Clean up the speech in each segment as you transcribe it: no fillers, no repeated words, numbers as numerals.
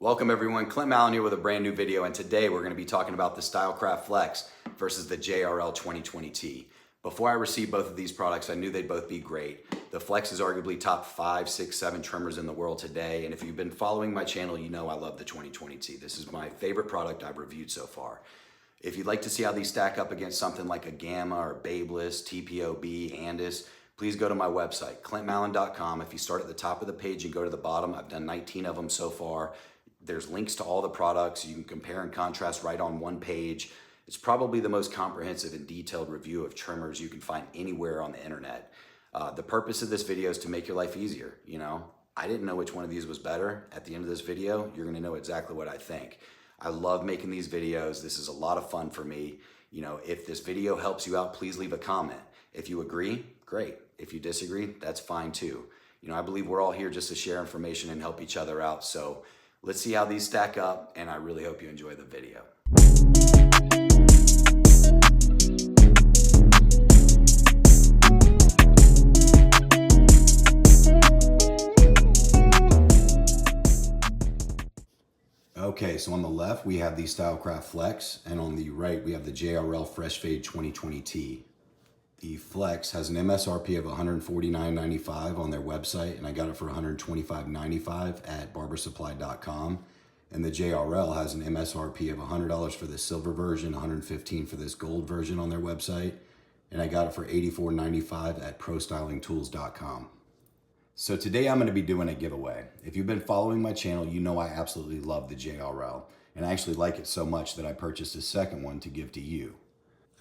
Welcome everyone, Clint Mallon here with a brand new video, and today we're going to be talking about the Stylecraft Flex versus the JRL 2020T. Before I received both of these products, I knew they'd both be great. The Flex is arguably top 5, 6, 7 trimmers in the world today, and if you've been following my channel, you know I love the 2020T. This is my favorite product I've reviewed so far. If you'd like to see how these stack up against something like a Gamma or BaByliss, TPOB, Andis, please go to my website, clintmallon.com. If you start at the top of the page and go to the bottom, I've done 19 of them so far. There's links to all the products. You can compare and contrast right on one page. It's probably the most comprehensive and detailed review of trimmers you can find anywhere on the internet. The purpose of this video is to make your life easier. You know, I didn't know which one of these was better. At the end of this video, you're gonna know exactly what I think. I love making these videos. This is a lot of fun for me. You know, if this video helps you out, please leave a comment. If you agree, great. If you disagree, that's fine too. You know, I believe we're all here just to share information and help each other out. So let's see how these stack up, and I really hope you enjoy the video. Okay, so on the left, we have the Stylecraft Flex, and on the right, we have the JRL FreshFade 2020T. The Flex has an MSRP of $149.95 on their website, and I got it for $125.95 at barbersupply.com. And the JRL has an MSRP of $100 for the silver version, $115 for this gold version on their website, and I got it for $84.95 at prostylingtools.com. So today I'm going to be doing a giveaway. If you've been following my channel, you know I absolutely love the JRL, and I actually like it so much that I purchased a second one to give to you.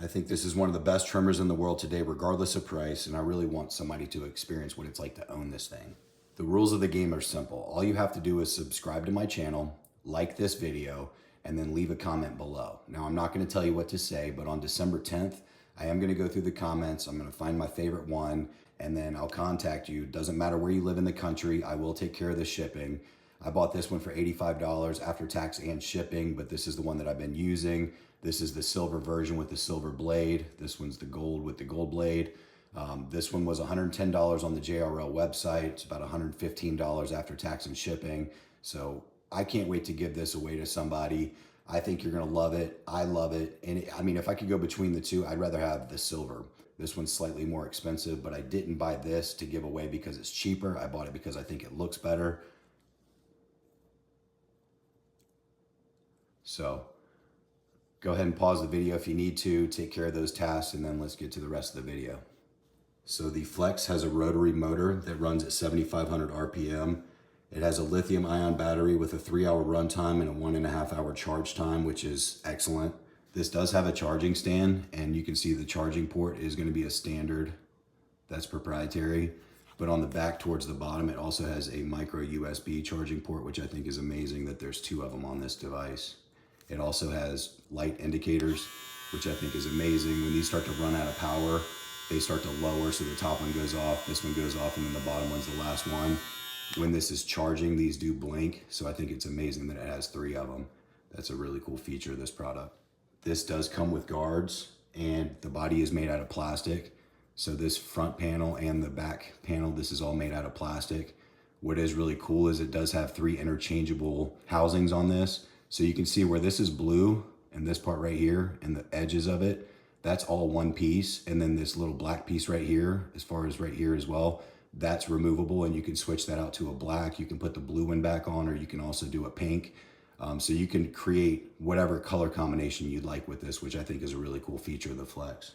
I think this is one of the best trimmers in the world today, regardless of price, and I really want somebody to experience what it's like to own this thing. The rules of the game are simple. All you have to do is subscribe to my channel, like this video, and then leave a comment below. Now, I'm not going to tell you what to say, but on December 10th, I am going to go through the comments. I'm going to find my favorite one, and then I'll contact you. Doesn't matter where you live in the country, I will take care of the shipping. I bought this one for $85 after tax and shipping, but this is the one that I've been using. This is the silver version with the silver blade. This one's the gold with the gold blade. This one was $110 on the JRL website. It's about $115 after tax and shipping. So I can't wait to give this away to somebody. I think you're gonna love it. I love it. And I mean, if I could go between the two, I'd rather have the silver. This one's slightly more expensive, but I didn't buy this to give away because it's cheaper. I bought it because I think it looks better. So go ahead and pause the video if you need to, take care of those tasks, and then let's get to the rest of the video. So the Flex has a rotary motor that runs at 7,500 RPM. It has a lithium ion battery with a 3-hour runtime and a 1.5-hour charge time, which is excellent. This does have a charging stand, and you can see the charging port is going to be a standard. That's proprietary. But on the back towards the bottom, it also has a micro USB charging port, which I think is amazing that there's 2 of them on this device. It also has light indicators, which I think is amazing. When these start to run out of power, they start to lower, so the top one goes off, this one goes off, and then the bottom one's the last one. When this is charging, these do blink, so I think it's amazing that it has 3 of them. That's a really cool feature of this product. This does come with guards, and the body is made out of plastic. So this front panel and the back panel, this is all made out of plastic. What is really cool is it does have 3 interchangeable housings on this. So you can see where this is blue and this part right here and the edges of it, that's all one piece. And then this little black piece right here, as far as right here as well, that's removable, and you can switch that out to a black. You can put the blue one back on, or you can also do a pink. So you can create whatever color combination you'd like with this, which I think is a really cool feature of the Flex.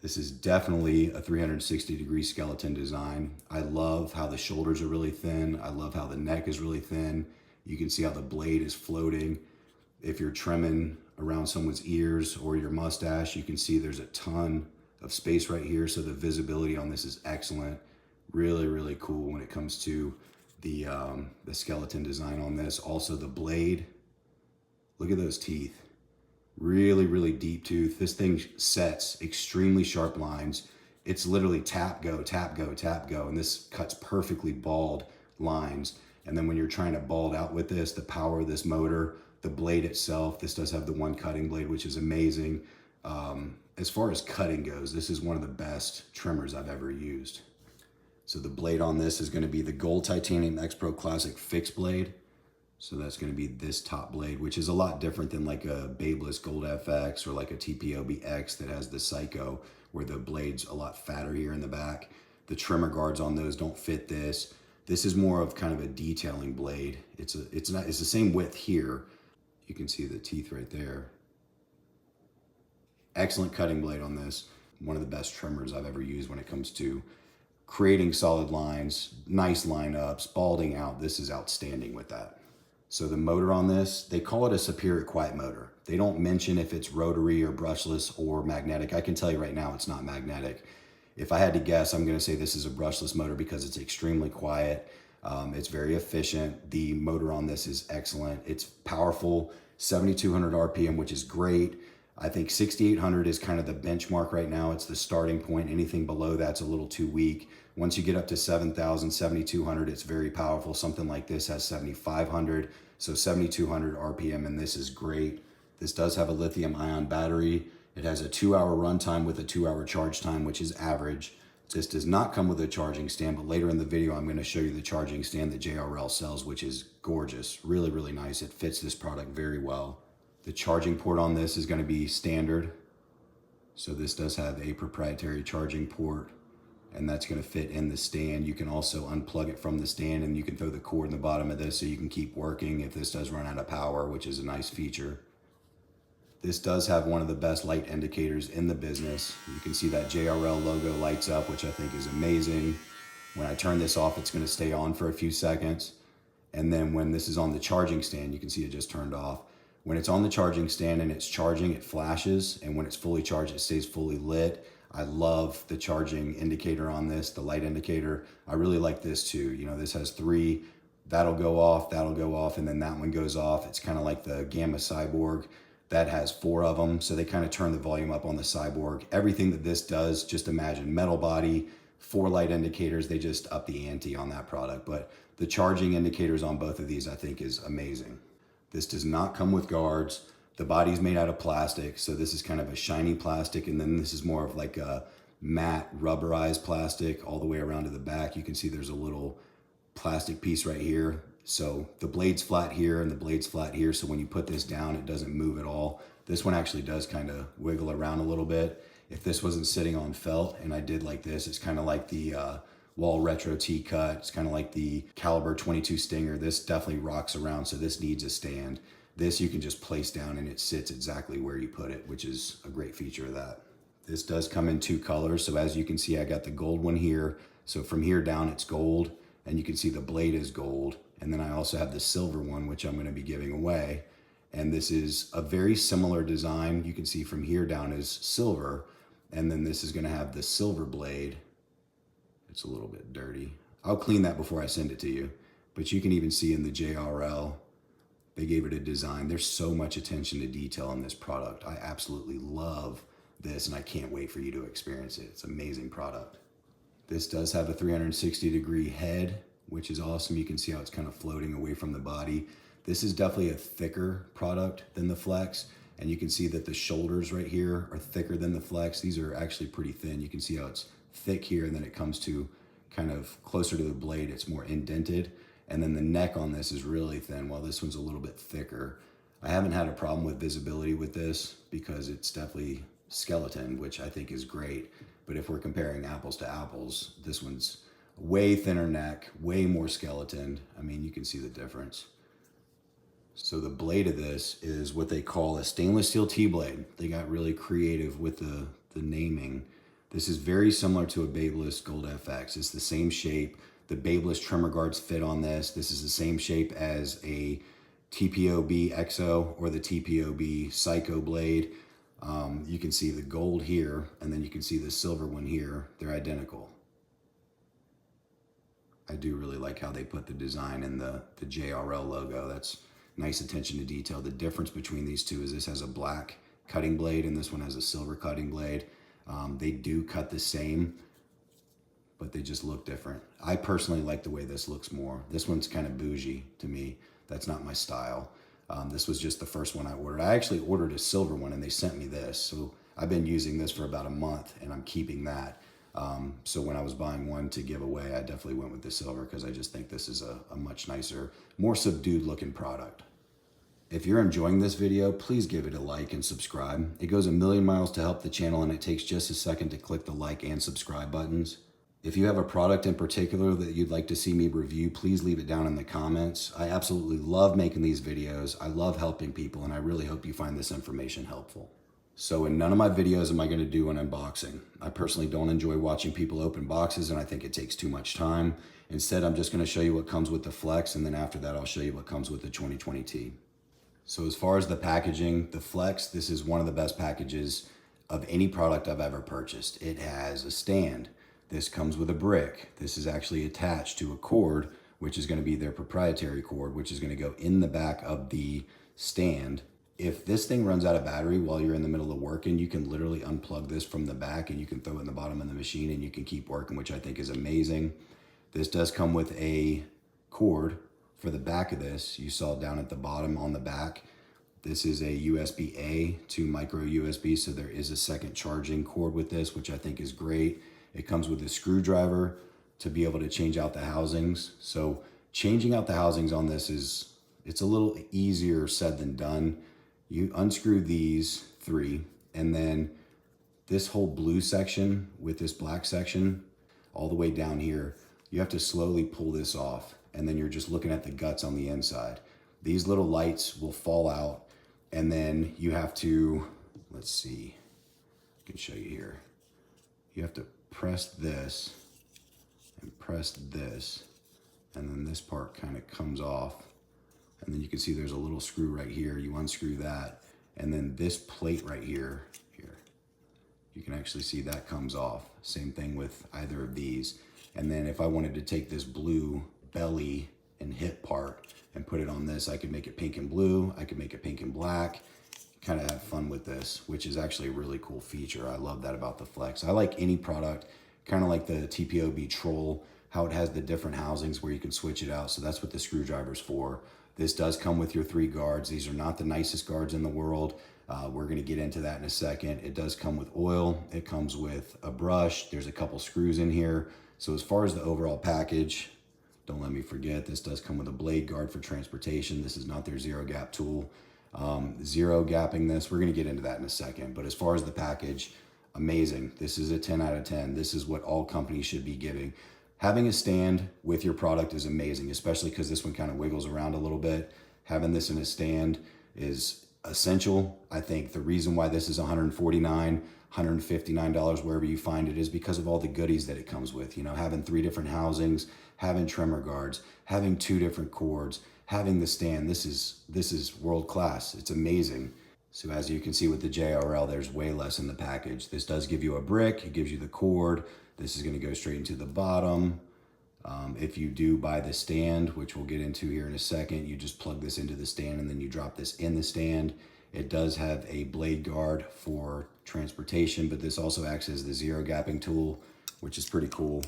This is definitely a 360-degree skeleton design. I love how the shoulders are really thin. I love how the neck is really thin. You can see how the blade is floating. If you're trimming around someone's ears or your mustache, you can see there's a ton of space right here. So the visibility on this is excellent. Really, really cool when it comes to the skeleton design on this. Also the blade, look at those teeth. Really, really deep tooth. This thing sets extremely sharp lines. It's literally tap, go, tap, go, tap, go. And this cuts perfectly bald lines. And then when you're trying to bald out with this, the power of this motor, the blade itself, this does have the one cutting blade, which is amazing. As far as cutting goes, this is one of the best trimmers I've ever used. So the blade on this is going to be the Gold Titanium X Pro Classic fixed blade. So that's going to be this top blade, which is a lot different than like a BaBylissPRO Gold FX or like a TPOB X that has the Psycho, where the blade's a lot fatter here in the back. The trimmer guards on those don't fit this. This is more of kind of a detailing blade. It's the same width here. You can see the teeth right there. Excellent cutting blade on this. One of the best trimmers I've ever used when it comes to creating solid lines, nice lineups, balding out. This is outstanding with that. So the motor on this, they call it a superior quiet motor. They don't mention if it's rotary or brushless or magnetic. I can tell you right now it's not magnetic. If I had to guess, I'm gonna say this is a brushless motor because it's extremely quiet. It's very efficient. The motor on this is excellent. It's powerful, 7,200 RPM, which is great. I think 6,800 is kind of the benchmark right now. It's the starting point. Anything below that's a little too weak. Once you get up to 7,000, 7,200, it's very powerful. Something like this has 7,500, so 7,200 RPM, and this is great. This does have a lithium ion battery. It has a 2-hour runtime with a 2-hour charge time, which is average. This does not come with a charging stand, but later in the video, I'm going to show you the charging stand that JRL sells, which is gorgeous. Really, really nice. It fits this product very well. The charging port on this is going to be standard. So this does have a proprietary charging port, and that's going to fit in the stand. You can also unplug it from the stand, and you can throw the cord in the bottom of this so you can keep working if this does run out of power, which is a nice feature. This does have one of the best light indicators in the business. You can see that JRL logo lights up, which I think is amazing. When I turn this off, it's going to stay on for a few seconds. And then when this is on the charging stand, you can see it just turned off. When it's on the charging stand and it's charging, it flashes. And when it's fully charged, it stays fully lit. I love the charging indicator on this, the light indicator. I really like this too. You know, this has 3, that'll go off, and then that one goes off. It's kind of like the Gamma Cyborg. That has 4 of them, so they kind of turn the volume up on the Cyborg. Everything that this does, just imagine metal body, 4 light indicators, they just up the ante on that product. But the charging indicators on both of these I think is amazing. This does not come with guards. The body's made out of plastic, so this is kind of a shiny plastic, and then this is more of like a matte rubberized plastic all the way around to the back. You can see there's a little plastic piece right here. So the blade's flat here and the blade's flat here, so when you put this down, it doesn't move at all. This one actually does kind of wiggle around a little bit. If this wasn't sitting on felt and I did like this, it's kind of like the Wahl Retro T-Cut. It's kind of like the Caliber 22 Stinger. This definitely rocks around, so this needs a stand. This you can just place down and it sits exactly where you put it, which is a great feature of that. This does come in 2 colors, so as you can see, I got the gold one here. So from here down, it's gold, and you can see the blade is gold. And then I also have the silver one, which I'm going to be giving away. And this is a very similar design. You can see from here down is silver. And then this is going to have the silver blade. It's a little bit dirty. I'll clean that before I send it to you. But you can even see in the JRL, they gave it a design. There's so much attention to detail in this product. I absolutely love this, and I can't wait for you to experience it. It's an amazing product. This does have a 360-degree head, which is awesome. You can see how it's kind of floating away from the body. This is definitely a thicker product than the Flex, and you can see that the shoulders right here are thicker than the Flex. These are actually pretty thin. You can see how it's thick here, and then it comes to kind of closer to the blade, it's more indented. And then the neck on this is really thin, while this one's a little bit thicker. I haven't had a problem with visibility with this because it's definitely skeleton, which I think is great. But if we're comparing apples to apples, this one's way thinner neck, way more skeleton. I mean, you can see the difference. So the blade of this is what they call a stainless steel T-blade. They got really creative with the naming. This is very similar to a BaByliss Gold FX. It's the same shape. The BaByliss trimmer guards fit on this. This is the same shape as a TPOB EXO or the TPOB Psycho blade. You can see the gold here, and then you can see the silver one here. They're identical. I do really like how they put the design in the JRL logo. That's nice attention to detail. The difference between these two is this has a black cutting blade and this one has a silver cutting blade. They do cut the same, but they just look different. I personally like the way this looks more. This one's kind of bougie to me. That's not my style. This was just the first one I ordered. I actually ordered a silver one and they sent me this. So I've been using this for about a month and I'm keeping that. So when I was buying one to give away, I definitely went with the silver because I just think this is a much nicer, more subdued looking product. If you're enjoying this video, please give it a like and subscribe. It goes a million miles to help the channel, and it takes just a second to click the like and subscribe buttons. If you have a product in particular that you'd like to see me review, please leave it down in the comments. I absolutely love making these videos. I love helping people, and I really hope you find this information helpful. So in none of my videos am I going to do an unboxing. I personally don't enjoy watching people open boxes, and I think it takes too much time. Instead, I'm just going to show you what comes with the Flex, and then after that, I'll show you what comes with the 2020T. So as far as the packaging, the Flex, this is one of the best packages of any product I've ever purchased. It has a stand. This comes with a brick. This is actually attached to a cord, which is going to be their proprietary cord, which is going to go in the back of the stand. If this thing runs out of battery while you're in the middle of working, you can literally unplug this from the back and you can throw it in the bottom of the machine and you can keep working, which I think is amazing. This does come with a cord for the back of this. You saw down at the bottom on the back, this is a USB-A to micro USB, so there is a second charging cord with this, which I think is great. It comes with a screwdriver to be able to change out the housings. So changing out the housings on this it's a little easier said than done. You unscrew these three, and then this whole blue section with this black section all the way down here, you have to slowly pull this off, and then you're just looking at the guts on the inside. These little lights will fall out, and then you have to, let's see, I can show you here. You have to press this and press this, and then this part kind of comes off, and then you can see there's a little screw right here. You unscrew that, and then this plate right here, you can actually see that comes off. Same thing with either of these. And then if I wanted to take this blue belly and hip part and put it on this, I could make it pink and blue. I could make it pink and black. Kind of have fun with this, which is actually a really cool feature. I love that about the Flex. I like any product, kind of like the TPOB Troll, how it has the different housings where you can switch it out. So that's what the screwdriver's for. This does come with your 3 guards. These are not the nicest guards in the world. We're going to get into that in a second. It does come with oil. It comes with a brush. There's a couple screws in here. So as far as the overall package, don't let me forget, this does come with a blade guard for transportation. This is not their zero gap tool. Zero gapping this, we're going to get into that in a second. But as far as the package, amazing. This is a 10 out of 10. This is what all companies should be giving. Having a stand with your product is amazing, especially because this one kind of wiggles around a little bit. Having this in a stand is essential. I think the reason why this is $149, $159 wherever you find it is because of all the goodies that it comes with. You know, having 3 different housings, having trimmer guards, having 2 different cords, having the stand. This is world class. It's amazing. So as you can see with the JRL, there's way less in the package. This does give you a brick. It gives you the cord. This is going to go straight into the bottom. If you do buy the stand, which we'll get into here in a second, you just plug this into the stand and then you drop this in the stand. It does have a blade guard for transportation, but this also acts as the zero gapping tool, which is pretty cool.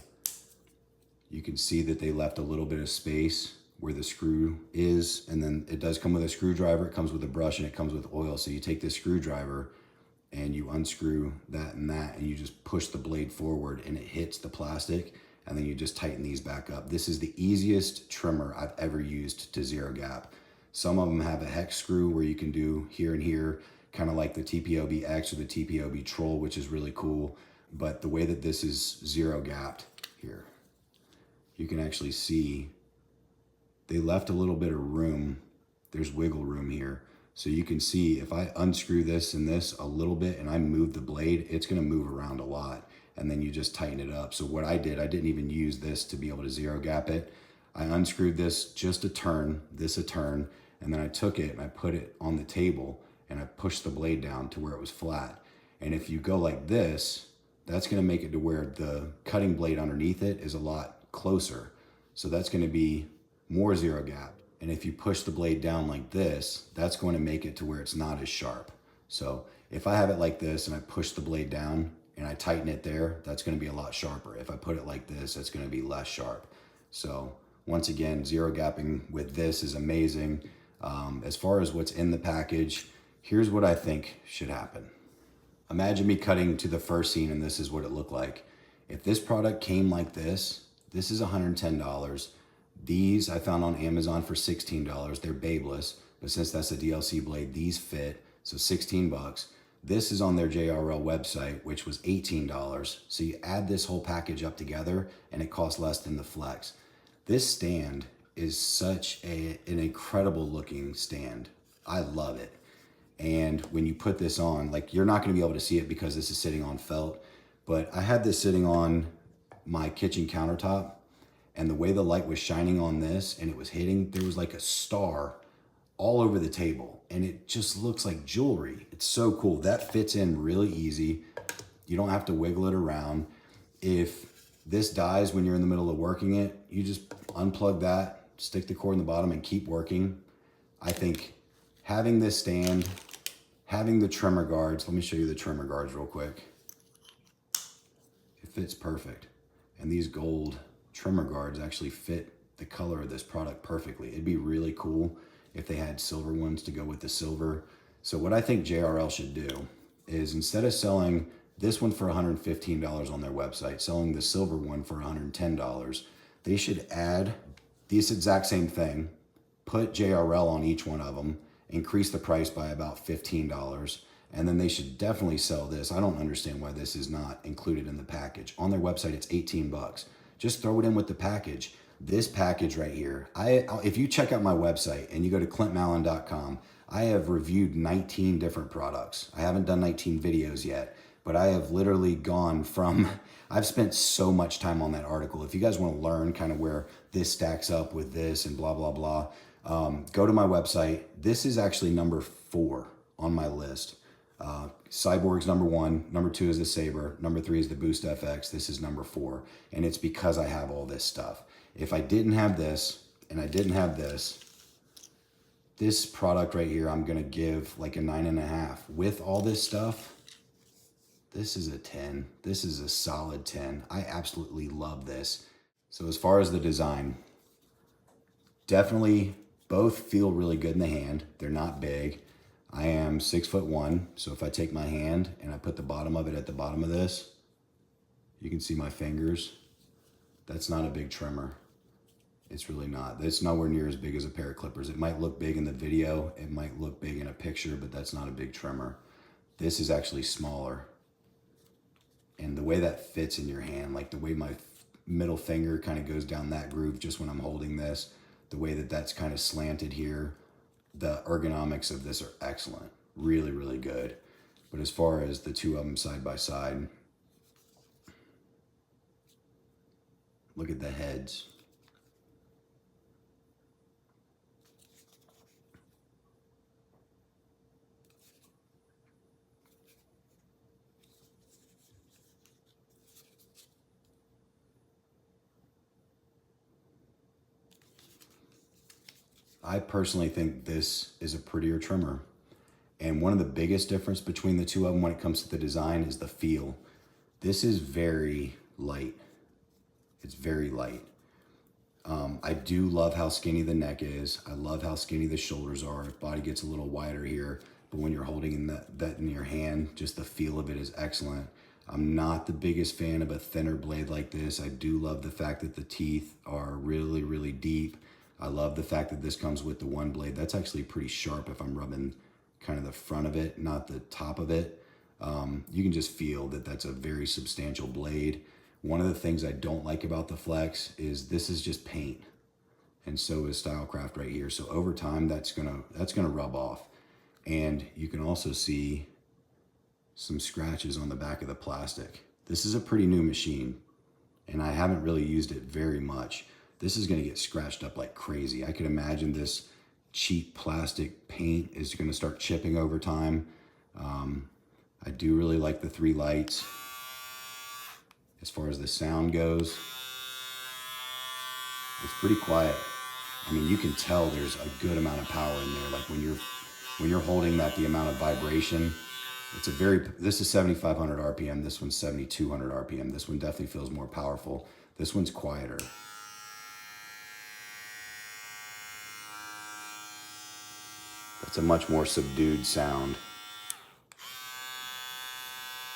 You can see that they left a little bit of space where the screw is, and then it does come with a screwdriver. It comes with a brush and it comes with oil. So you take this screwdriver and you unscrew that and you just push the blade forward and it hits the plastic, and then you just tighten these back up. This is the easiest trimmer I've ever used to zero gap. Some of them have a hex screw where you can do here and here, kind of like the TPOB X or the TPOB Troll, which is really cool. But the way that this is zero gapped here, you can actually see they left a little bit of room. There's wiggle room here. So you can see if I unscrew this and this a little bit and I move the blade, it's gonna move around a lot. And then you just tighten it up. So what I did, I didn't even use this to be able to zero gap it. I unscrewed this just a turn, and then I took it and I put it on the table and I pushed the blade down to where it was flat. And if you go like this, that's gonna make it to where the cutting blade underneath it is a lot closer. So that's gonna be more zero gap. And if you push the blade down like this, that's going to make it to where it's not as sharp. So if I have it like this and I push the blade down and I tighten it there, that's going to be a lot sharper. If I put it like this, it's going to be less sharp. So once again, zero gapping with this is amazing. As far as what's in the package, here's what I think should happen. Imagine me cutting to the first scene and this is what it looked like. If this product came like this is $110. These I found on Amazon for $16. They're BaBylissPRO, but since that's a DLC blade, these fit, so 16 bucks. This is on their JRL website, which was $18. So you add this whole package up together and it costs less than the Flex. This stand is such an incredible looking stand. I love it. And when you put this on, like, you're not gonna be able to see it because this is sitting on felt, but I had this sitting on my kitchen countertop, and the way the light was shining on this and it was hitting, there was like a star all over the table, and it just looks like jewelry. It's so cool. That fits in really easy. You don't have to wiggle it around. If this dies when you're in the middle of working it, you just unplug that, stick the cord in the bottom and keep working. I think having this stand, having the trimmer guards, let me show you the trimmer guards real quick. It fits perfect. And these gold trimmer guards actually fit the color of this product perfectly. It'd be really cool if they had silver ones to go with the silver. So what I think JRL should do is, instead of selling this one for $115 on their website, selling the silver one for $110, they should add this exact same thing, put JRL on each one of them, increase the price by about $15, and then they should definitely sell this. I don't understand why this is not included in the package. On their website, it's 18 bucks. Just throw it in with the package. This package right here, if you check out my website and you go to clintmallon.com, I have reviewed 19 different products. I haven't done 19 videos yet, but I have literally gone from, I've spent so much time on that article. If you guys want to learn kind of where this stacks up with this and blah, blah, blah, go to my website. This is actually number 4 on my list. Cyborg's number 1, number 2 is the Saber, number 3 is the Boost FX, this is number 4, and it's because I have all this stuff. If I didn't have this, and I didn't have this product right here, I'm gonna give like a 9.5. With all this stuff, this is a 10. This is a solid 10. I absolutely love this. So as far as the design, definitely both feel really good in the hand. They're not big. I am 6'1", so if I take my hand and I put the bottom of it at the bottom of this, you can see my fingers. That's not a big trimmer. It's really not. It's nowhere near as big as a pair of clippers. It might look big in the video, it might look big in a picture, but that's not a big trimmer. This is actually smaller. And the way that fits in your hand, like the way my middle finger kind of goes down that groove just when I'm holding this, the way that that's kind of slanted here, the ergonomics of this are excellent. Really, really good. But as far as the two of them side by side, look at the heads. I personally think this is a prettier trimmer. And one of the biggest difference between the two of them when it comes to the design is the feel. This is very light. It's very light. I do love how skinny the neck is. I love how skinny the shoulders are. The body gets a little wider here, but when you're holding that in your hand, just the feel of it is excellent. I'm not the biggest fan of a thinner blade like this. I do love the fact that the teeth are really, really deep. I love the fact that this comes with the one blade. That's actually pretty sharp if I'm rubbing kind of the front of it, not the top of it. You can just feel that that's a very substantial blade. One of the things I don't like about the Flex is this is just paint, and so is Stylecraft right here. So over time, that's gonna rub off, and you can also see some scratches on the back of the plastic. This is a pretty new machine, and I haven't really used it very much. This is gonna get scratched up like crazy. I could imagine this cheap plastic paint is gonna start chipping over time. I do really like the 3 lights. As far as the sound goes, it's pretty quiet. I mean, you can tell there's a good amount of power in there. Like when you're holding that, the amount of vibration, this is 7,500 RPM, this one's 7,200 RPM. This one definitely feels more powerful. This one's quieter. That's a much more subdued sound.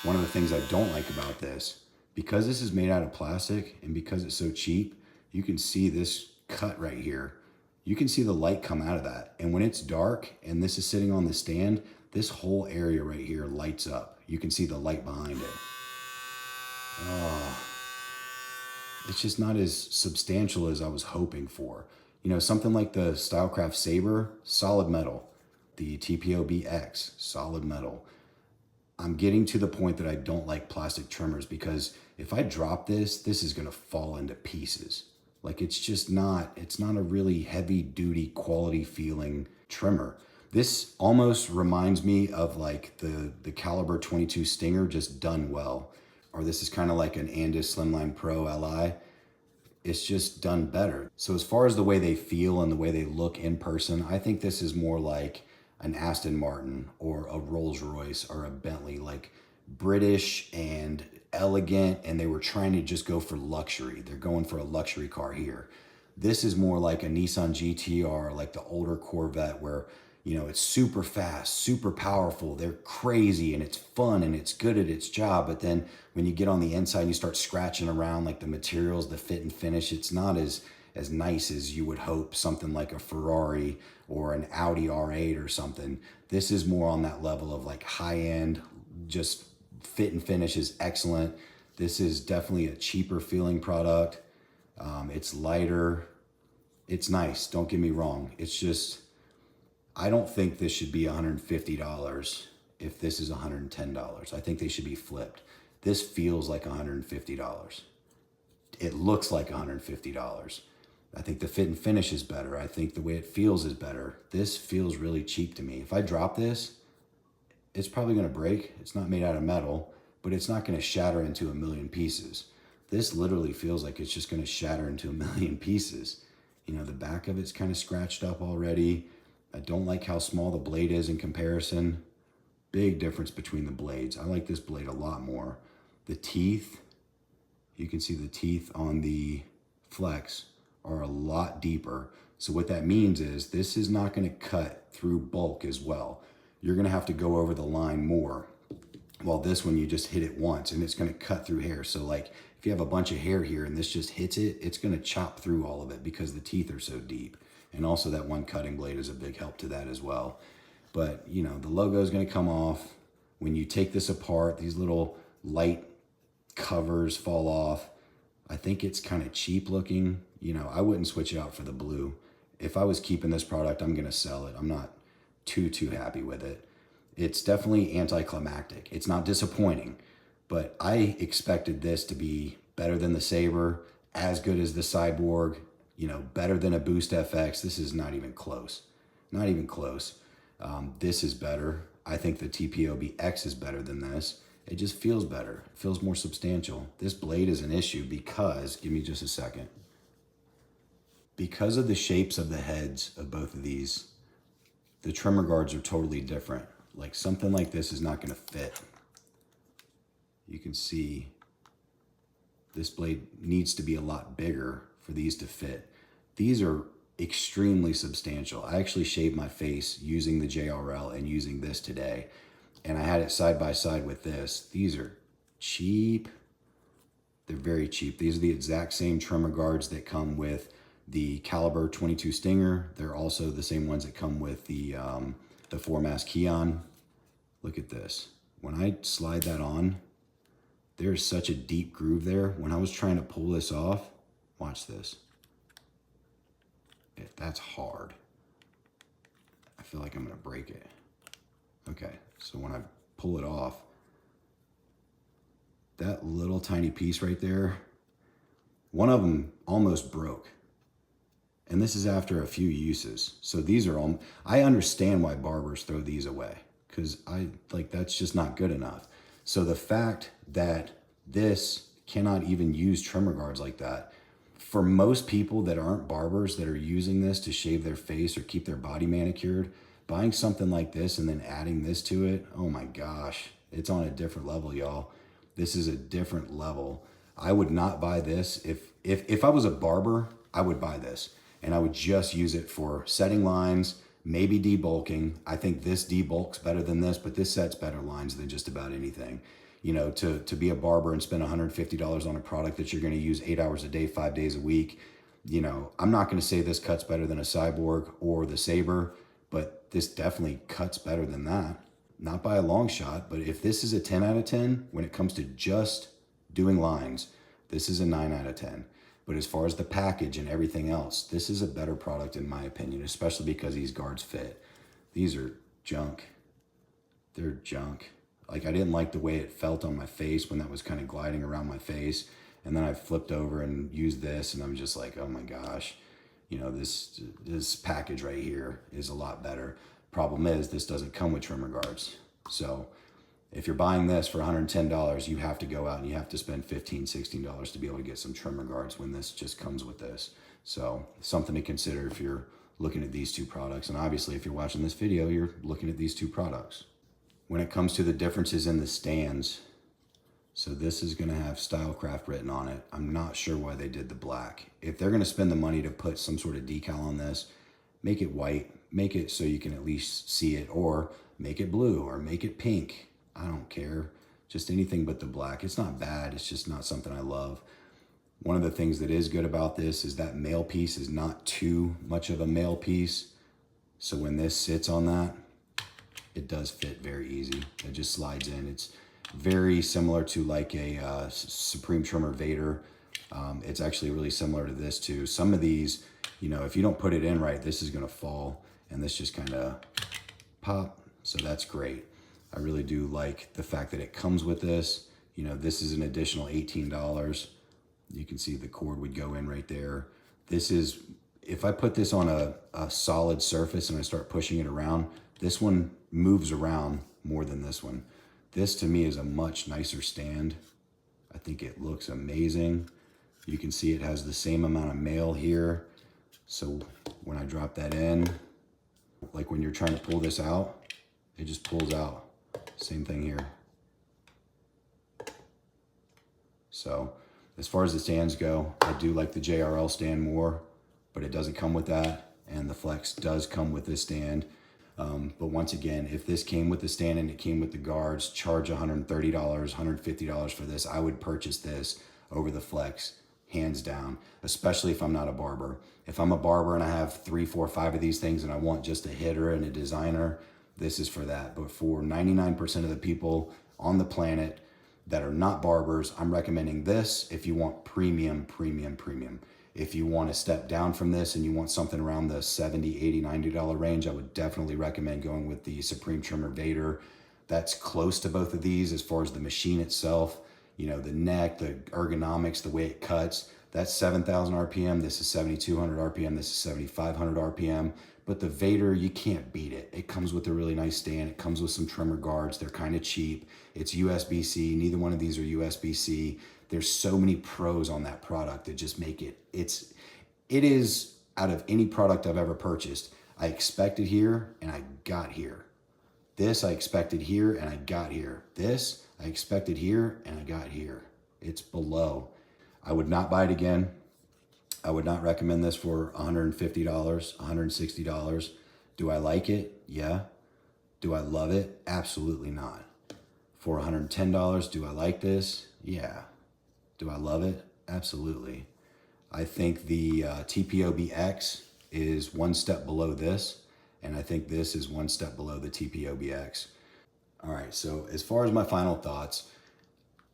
One of the things I don't like about this Because this is made out of plastic and because it's so cheap, you can see this cut right here. You can see the light come out of that. And when it's dark and this is sitting on the stand, this whole area right here lights up. You can see the light behind it. Oh, it's just not as substantial as I was hoping for. You know, something like the Stylecraft Saber, solid metal. The TPOB X, solid metal. I'm getting to the point that I don't like plastic trimmers because if I drop this, this is gonna fall into pieces. Like it's not a really heavy duty quality feeling trimmer. This almost reminds me of like the Caliber 22 Stinger just done well. Or this is kind of like an Andis Slimline Pro Li. It's just done better. So as far as the way they feel and the way they look in person, I think this is more like an Aston Martin or a Rolls Royce or a Bentley, like British and elegant, and they were trying to just go for luxury. They're going for a luxury car here. This is more like a Nissan GTR, like the older Corvette where, you know, it's super fast, super powerful. They're crazy and it's fun and it's good at its job. But then when you get on the inside and you start scratching around, like the materials, the fit and finish, it's not as nice as you would hope something like a Ferrari or an Audi R8 or something. This is more on that level of like high end, just fit and finish is excellent. This is definitely a cheaper feeling product. It's lighter. It's nice. Don't get me wrong. It's just, I don't think this should be $150 if this is $110. I think they should be flipped. This feels like $150. It looks like $150. I think the fit and finish is better. I think the way it feels is better. This feels really cheap to me. If I drop this, it's probably gonna break. It's not made out of metal, but it's not gonna shatter into a million pieces. This literally feels like it's just gonna shatter into a million pieces. You know, the back of it's kind of scratched up already. I don't like how small the blade is in comparison. Big difference between the blades. I like this blade a lot more. The teeth, you can see the teeth on the Flex are a lot deeper. So what that means is this is not gonna cut through bulk as well. You're gonna have to go over the line more. While this one, you just hit it once and it's gonna cut through hair. So like if you have a bunch of hair here and this just hits it, it's gonna chop through all of it because the teeth are so deep. And also that one cutting blade is a big help to that as well. But you know, the logo is gonna come off. When you take this apart, these little light covers fall off. I think it's kind of cheap looking. You know, I wouldn't switch it out for the blue. If I was keeping this product, I'm gonna sell it. I'm not too happy with it. It's definitely anticlimactic. It's not disappointing, but I expected this to be better than the Saber, as good as the Cyborg, you know, better than a Boost FX. This is not even close. Not even close. This is better. I think the TPOB X is better than this. It just feels better. It feels more substantial. This blade is an issue because, give me just a second. Because of the shapes of the heads of both of these, the trimmer guards are totally different. Like something like this is not gonna fit. You can see this blade needs to be a lot bigger for these to fit. These are extremely substantial. I actually shaved my face using the JRL and using this today. And I had it side by side with this. These are cheap. They're very cheap. These are the exact same trimmer guards that come with the Caliber 22 Stinger. They're also the same ones that come with the 4-mast Keon. Look at this. When I slide that on, there's such a deep groove there. When I was trying to pull this off, watch this. That's hard. I feel like I'm gonna break it. Okay, so when I pull it off, that little tiny piece right there, one of them almost broke. And this is after a few uses. So these are all, I understand why barbers throw these away because that's just not good enough. So the fact that this cannot even use trimmer guards like that, for most people that aren't barbers that are using this to shave their face or keep their body manicured, buying something like this and then adding this to it, oh my gosh, it's on a different level, y'all. This is a different level. I would not buy this. If I was a barber, I would buy this. And I would just use it for setting lines, maybe debulking. I think this debulks better than this, but this sets better lines than just about anything. you know, to be a barber and spend $150 on a product that you're going to use 8 hours a day, 5 days a week. You know, I'm not going to say this cuts better than a Cyborg or the Saber, but this definitely cuts better than that. Not by a long shot, but if this is a 10 out of 10, when it comes to just doing lines, this is a 9 out of 10. But as far as the package and everything else, this is a better product in my opinion, especially because these guards fit. These are junk. They're junk. Like, I didn't like the way it felt on my face when that was kind of gliding around my face. And then I flipped over and used this, and I'm just like, oh my gosh, you know, this package right here is a lot better. Problem is, this doesn't come with trimmer guards. So if you're buying this for $110, you have to go out and you have to spend $15, $16 to be able to get some trimmer guards when this just comes with this. So something to consider if you're looking at these two products. And obviously, if you're watching this video, you're looking at these two products. When it comes to the differences in the stands, so this is gonna have Stylecraft written on it. I'm not sure why they did the black. If they're gonna spend the money to put some sort of decal on this, make it white, make it so you can at least see it, or make it blue, or make it pink. I don't care, just anything but the black. It's not bad, it's just not something I love. One of the things that is good about this is that male piece is not too much of a male piece. So when this sits on that, it does fit very easy. It just slides in. It's very similar to like a Supreme Trimmer Vader. It's actually really similar to this too. Some of these, you know, if you don't put it in right, this is gonna fall, and this just kind of pop. So that's great. I really do like the fact that it comes with this. You know, this is an additional $18. You can see the cord would go in right there. This is, if I put this on a solid surface and I start pushing it around, this one moves around more than this one. This to me is a much nicer stand. I think it looks amazing. You can see it has the same amount of mail here. So when I drop that in, like when you're trying to pull this out, it just pulls out. Same thing here. So as far as the stands go, I do like the JRL stand more, but it doesn't come with that. And the Flex does come with this stand. But once again, if this came with the stand and it came with the guards, charge $130, $150 for this, I would purchase this over the Flex, hands down, especially if I'm not a barber. If I'm a barber and I have 3, 4, 5 of these things and I want just a hitter and a designer, this is for that. But for 99% of the people on the planet that are not barbers, I'm recommending this if you want premium, premium, premium. If you want to step down from this and you want something around the $70, $80, $90 range, I would definitely recommend going with the Supreme Trimmer Vader. That's close to both of these as far as the machine itself. You know, the neck, the ergonomics, the way it cuts. That's 7,000 RPM. This is 7,200 RPM. This is 7,500 RPM. But the Vader, you can't beat it. It comes with a really nice stand. It comes with some trimmer guards. They're kind of cheap. It's USB-C. Neither one of these are USB-C. There's so many pros on that product that just make it, it is, out of any product I've ever purchased, I expected here and I got here. This I expected here and I got here. This I expected here and I got here. It's below. I would not buy it again. I would not recommend this for $150, $160. Do I like it? Yeah. Do I love it? Absolutely not. For $110, do I like this? Yeah. Do I love it? Absolutely. I think the TPOB X is one step below this, and I think this is one step below the TPOB X. All right, so as far as my final thoughts,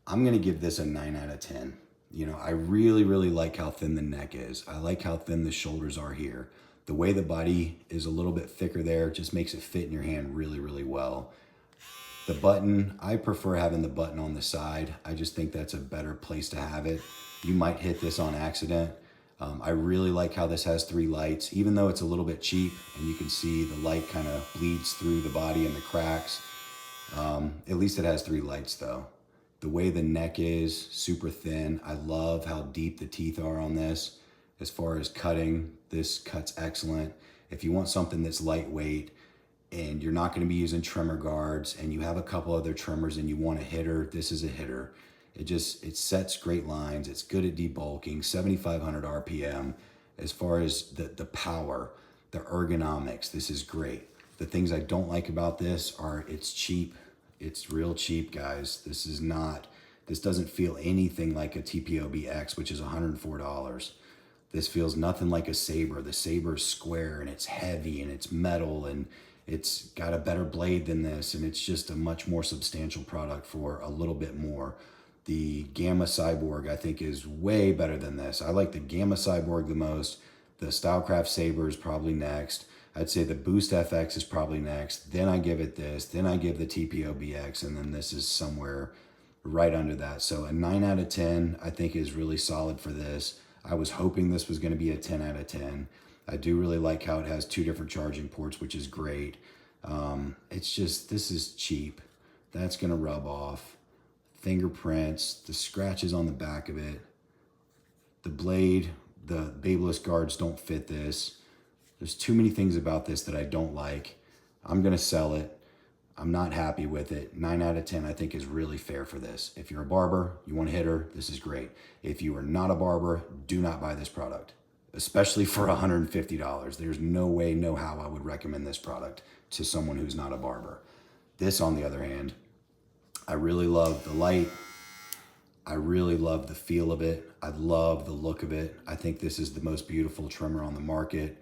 I'm gonna give this a 9 out of 10. You know, I really, really like how thin the neck is. I like how thin the shoulders are here. The way the body is a little bit thicker there just makes it fit in your hand really, really well. The button, I prefer having the button on the side. I just think that's a better place to have it. You might hit this on accident. I really like how this has 3 lights, even though it's a little bit cheap and you can see the light kind of bleeds through the body and the cracks. At least it has 3 lights though. The way the neck is, super thin. I love how deep the teeth are on this. As far as cutting, this cuts excellent. If you want something that's lightweight and you're not gonna be using trimmer guards and you have a couple other trimmers and you want a hitter, this is a hitter. It sets great lines. It's good at debulking, 7,500 RPM. As far as the power, the ergonomics, this is great. The things I don't like about this are it's cheap. It's real cheap, guys. This doesn't feel anything like a TPOB X, which is $104. This feels nothing like a Saber. The Saber's square and it's heavy and it's metal and it's got a better blade than this, and it's just a much more substantial product for a little bit more. The Gamma Cyborg, I think, is way better than this. I like the Gamma Cyborg the most. The Stylecraft Saber is probably next. I'd say the Boost FX is probably next. Then I give it this. Then I give the TPOB X, and then this is somewhere right under that. So a 9 out of 10, I think, is really solid for this. I was hoping this was going to be a 10 out of 10. I do really like how it has 2 different charging ports, which is great. It's just, this is cheap. That's going to rub off. Fingerprints, the scratches on the back of it. The blade, the BaByliss guards don't fit this. There's too many things about this that I don't like. I'm going to sell it. I'm not happy with it. 9 out of 10, I think, is really fair for this. If you're a barber, you want a hitter, this is great. If you are not a barber, do not buy this product, especially for $150. There's no way, no how I would recommend this product to someone who's not a barber. This, on the other hand, I really love the light. I really love the feel of it. I love the look of it. I think this is the most beautiful trimmer on the market.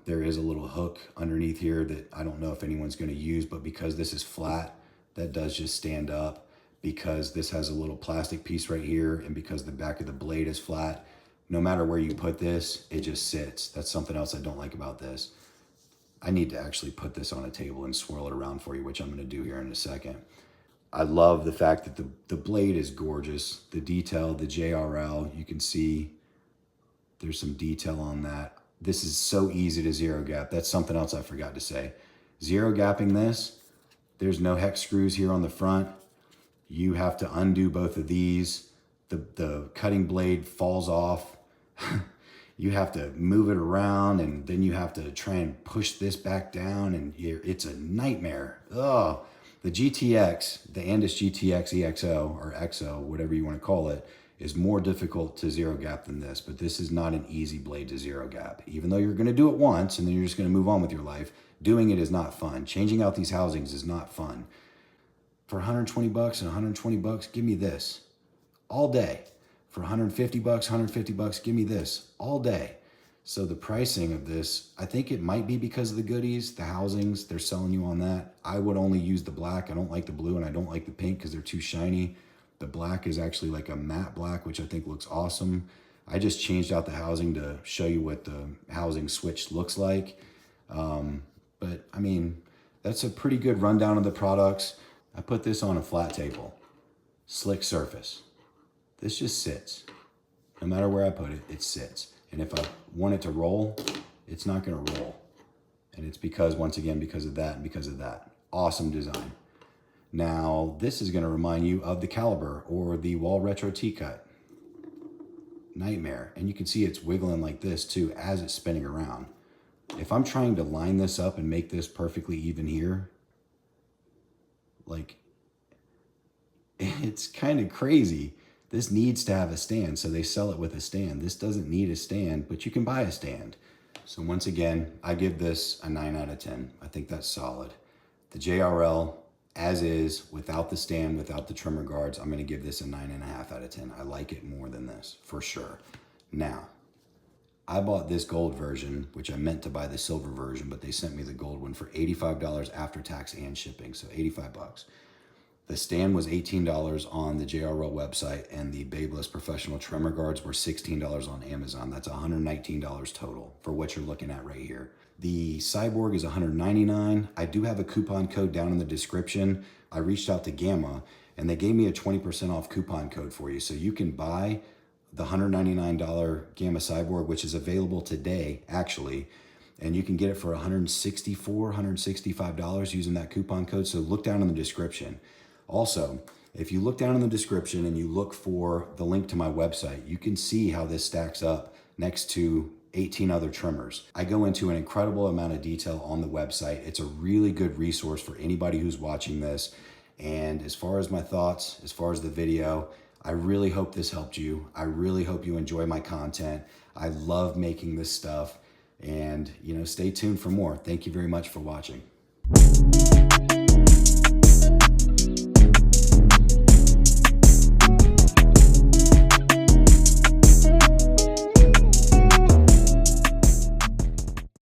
There is a little hook underneath here that I don't know if anyone's going to use, but because this is flat, that does just stand up. Because this has a little plastic piece right here, and because the back of the blade is flat, no matter where you put this, it just sits. That's something else I don't like about this. I need to actually put this on a table and swirl it around for you, which I'm going to do here in a second. I love the fact that the blade is gorgeous. The detail, the JRL, you can see there's some detail on that. This is so easy to zero gap. That's something else I forgot to say. Zero gapping this, there's no hex screws here on the front. You have to undo both of these. The cutting blade falls off. You have to move it around, and then you have to try and push this back down, and it's a nightmare. Oh, the GTX, the Andis GTX EXO, or XO, whatever you want to call it, is more difficult to zero gap than this, but this is not an easy blade to zero gap. Even though you're going to do it once and then you're just going to move on with your life, doing it is not fun. Changing out these housings is not fun. For 120 bucks and 120 bucks, give me this all day. For 150 bucks, 150 bucks, give me this all day. So the pricing of this, I think it might be because of the goodies, the housings, they're selling you on that. I would only use the black. I don't like the blue and I don't like the pink because they're too shiny. The black is actually like a matte black, which I think looks awesome. I just changed out the housing to show you what the housing switch looks like. But I mean, that's a pretty good rundown of the products. I put this on a flat table, slick surface. This just sits. No matter where I put it, it sits. And if I want it to roll, it's not gonna roll. And it's because, once again, because of that and because of that. Awesome design. Now, this is going to remind you of the Caliber or the Wahl Retro T-Cut. Nightmare. And you can see it's wiggling like this too as it's spinning around. If I'm trying to line this up and make this perfectly even here, like, it's kind of crazy. This needs to have a stand, so they sell it with a stand. This doesn't need a stand, but you can buy a stand. So once again, I give this a 9 out of 10. I think that's solid. The JRL, as is, without the stand, without the trimmer guards, I'm gonna give this a 9.5 out of 10. I like it more than this, for sure. Now, I bought this gold version, which I meant to buy the silver version, but they sent me the gold one for $85 after tax and shipping, so 85 bucks. The stand was $18 on the JRL website, and the BaByliss professional trimmer guards were $16 on Amazon. That's $119 total for what you're looking at right here. The Cyborg is $199. I do have a coupon code down in the description. I reached out to Gamma, and they gave me a 20% off coupon code for you. So you can buy the $199 Gamma Cyborg, which is available today, actually, and you can get it for $164, $165 using that coupon code. So look down in the description. Also, if you look down in the description and you look for the link to my website, you can see how this stacks up next to 18 other trimmers. I go into an incredible amount of detail on the website. It's a really good resource for anybody who's watching this. And as far as my thoughts, as far as the video, I really hope this helped you. I really hope you enjoy my content. I love making this stuff, and stay tuned for more. Thank you very much for watching.